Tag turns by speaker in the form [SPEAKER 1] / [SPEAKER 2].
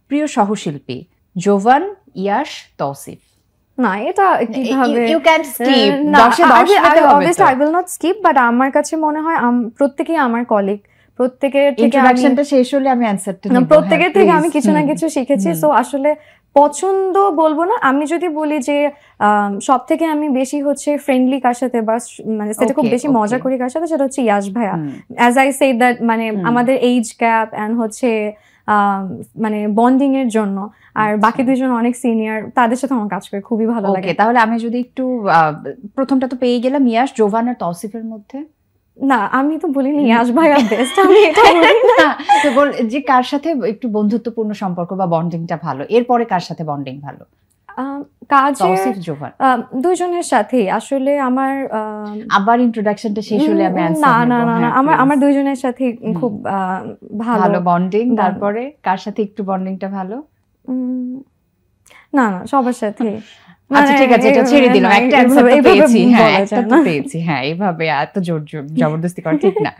[SPEAKER 1] প্রিয় সহশিল্পী জোভান, ইয়াশ, তৌসিফ।
[SPEAKER 2] না এটা কিভাবে
[SPEAKER 1] ইউ ক্যান স্কিপ, 10 এ 10 পেতে হবে।
[SPEAKER 2] obviously I will not skip, but আমার কাছে মনে হয় প্রত্যেকই আমার কলিগ, প্রত্যেকের থেকে
[SPEAKER 1] ইন্ট্রোডাকশনটা শেষ হলে আমি অ্যানসারটা নিব।
[SPEAKER 2] প্রত্যেকের থেকে আমি কিছু না কিছু শিখেছি। সো আসলে পছন্দ বলবো না, আমি যদি বলি যে সব থেকে আমি বেশি হচ্ছে ফ্রেন্ডলি কার সাথে বা মানে সেটা খুব বেশি মজা করি কার সাথে, সেটা হচ্ছে ইয়াশ ভাইয়া। অ্যাজ আই সেড দ্যাট মানে আমাদের এইজ গ্যাপ এন্ড হচ্ছে মানে বন্ডিং এর জন্য, আর বাকি দুইজন অনেক সিনিয়র, তাদের সাথে আমার কাজ করে খুবই ভালো লাগে।
[SPEAKER 1] তাহলে আমি যদি একটু প্রথমটা তো পেয়ে গেলাম, ইয়াশ, জোভান আর তৌসিফের মধ্যে।
[SPEAKER 2] না আমি তো বলিনি ইয়াশ ভাইয়া বেস্ট, আমি এটা বলি না।
[SPEAKER 1] তো বল যে কার সাথে একটু বন্ধুত্বপূর্ণ সম্পর্ক বা বন্ডিংটা ভালো, এরপরে কার সাথে বন্ডিং ভালো?
[SPEAKER 2] তৌসিফ, জোভান দুইজনের সাথেই আসলে আমার
[SPEAKER 1] আবার ইন্ট্রোডাকশনটা শেষ হলে আমি অ্যানসার
[SPEAKER 2] না না না আমার দুইজনের সাথে খুব ভালো
[SPEAKER 1] বন্ডিং। তারপরে কার সাথে একটু বন্ডিংটা ভালো?
[SPEAKER 2] না না সবার সাথে।
[SPEAKER 1] আচ্ছা ঠিক আছে, এটা ছেড়ে দিলাম, একটা অ্যানসার তো পেয়েছি। হ্যাঁ একটা তো পেয়েছি। হ্যাঁ এইভাবে এত জোর জবরদস্তি করা ঠিক না।